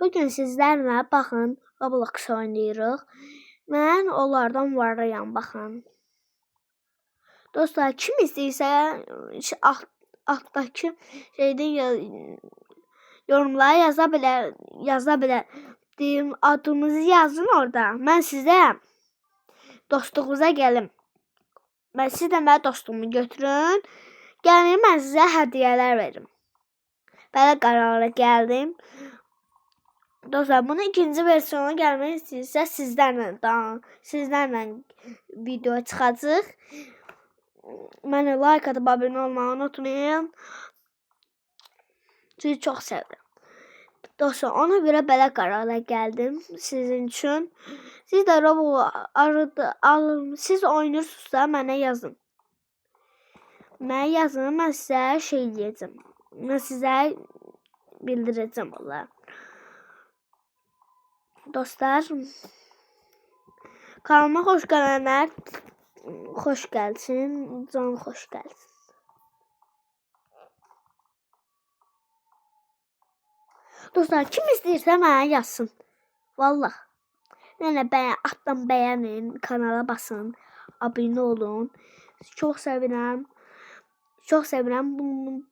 Bugün sizlərlə baxın Roblox oynayırıq. Mən onlardan varıyam, baxın. Dostlar, kim istəyirsə altdakı şeydə yorumlara yaza bilər. Deyim, adınızı yazın orada. Mən sizə dostluğunuza gəlim. Siz də mənim dostumu götürün. Gəlin, mən sizə hədiyyələr verim. Belə qərara gəldim. Dostlar, bunun ikinci versiyonu gəlmək istəyirsə sizlərlə video çıxacaq. Mənə like atıb abunə olmağı unutmayın. Sizi çox sevirəm. Dostlar, ona görə belə qərara gəldim sizin üçün. Siz də siz oynayırsınızsa mənə yazın. Mənə yazın, mən sizə şey deyəcəm. Mən sizə bildirəcəm onları. Dostlar, kanalıma xoş gələnlər xoş gəlsin, can xoş gəlsin. Dostlar, kim istəyirsə mənə yazsın. Vallah. Yəni altdan bəyənin, kanala basın, abunə olun. Çox sevirəm. Çox sevirəm.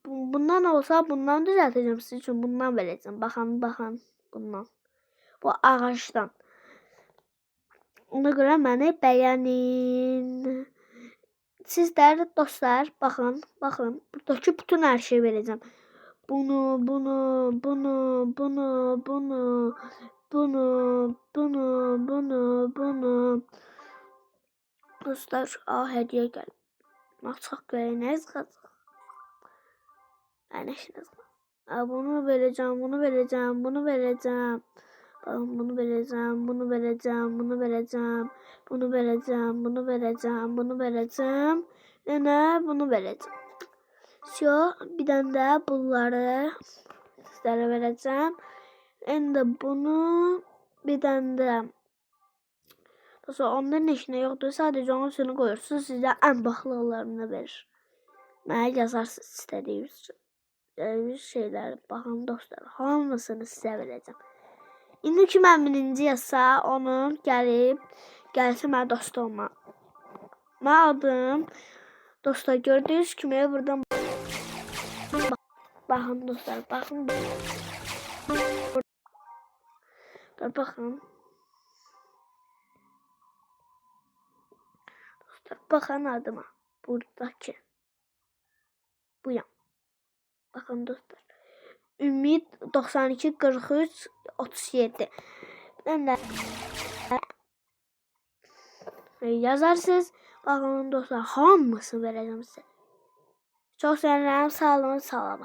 Bundan olsa bundan düzəltəcəm sizin üçün. Bundan verəcəm. Baxın, bundan. Bu ağacdan. Ona görə məni bəyənin. Sizlər dostlar, baxın. Buradakı bütün hər şeyi verəcəm. Bunu. Dostlar, hədiyyə gəl. Çox görək, nə yazılacaq? Bunu verəcəm. Bunu verəcəm. Bunu verəcəm. Yenə bunu verəcəm. Bir dənə də bunları sizlərə verəcəm. İndi bunu bir dənə də. Onların işinə yoxdur. Sadəcə onun üstünü qoyursunuz. Sizə ən baxlıqlarını verir. Mənə yazarsınız istədiyiniz şeyləri. Baxın dostlar, hamısını sizə verəcəm. İndi ki mən birinci yazsa, onun gəlsin mənə dost olma. Mən adım dostlar, gördüyünüz kimi buradan baxın dostlar, baxın. Baxın. Dostlar, baxın adıma. Buradakı. Buyam. Baxın dostlar. Ümid 92 43 37. Ben de yazarsınız. Bakın dostlar, hamısını vereceğim size. Çok sevinirəm. Sağ olun, salamat.